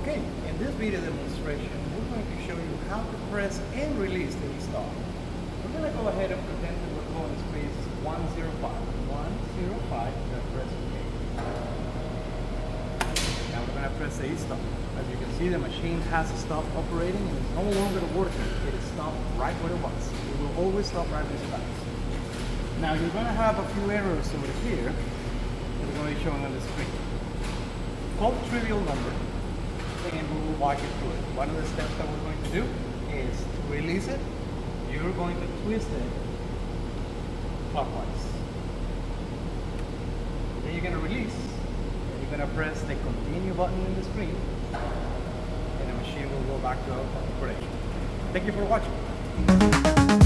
Okay, in this video demonstration, we're going to show you how to press and release the e-stop. We're going to go ahead and pretend that we're going to space 105. 105, we're going to press OK. Now we're going to press the e-stop. As you can see, the machine has stopped operating and it's no longer working. It is stopped right where it was. It will always stop right where it stops. Now you're going to have a few errors over here that are going to be showing on the screen. Call the trivial number and we will walk you through it. One of the steps that we're going to do is to release it. You're going to twist it clockwise. Then you're going to release. And you're going to press the continue button in the screen and the machine will go back to operation. Thank you for watching.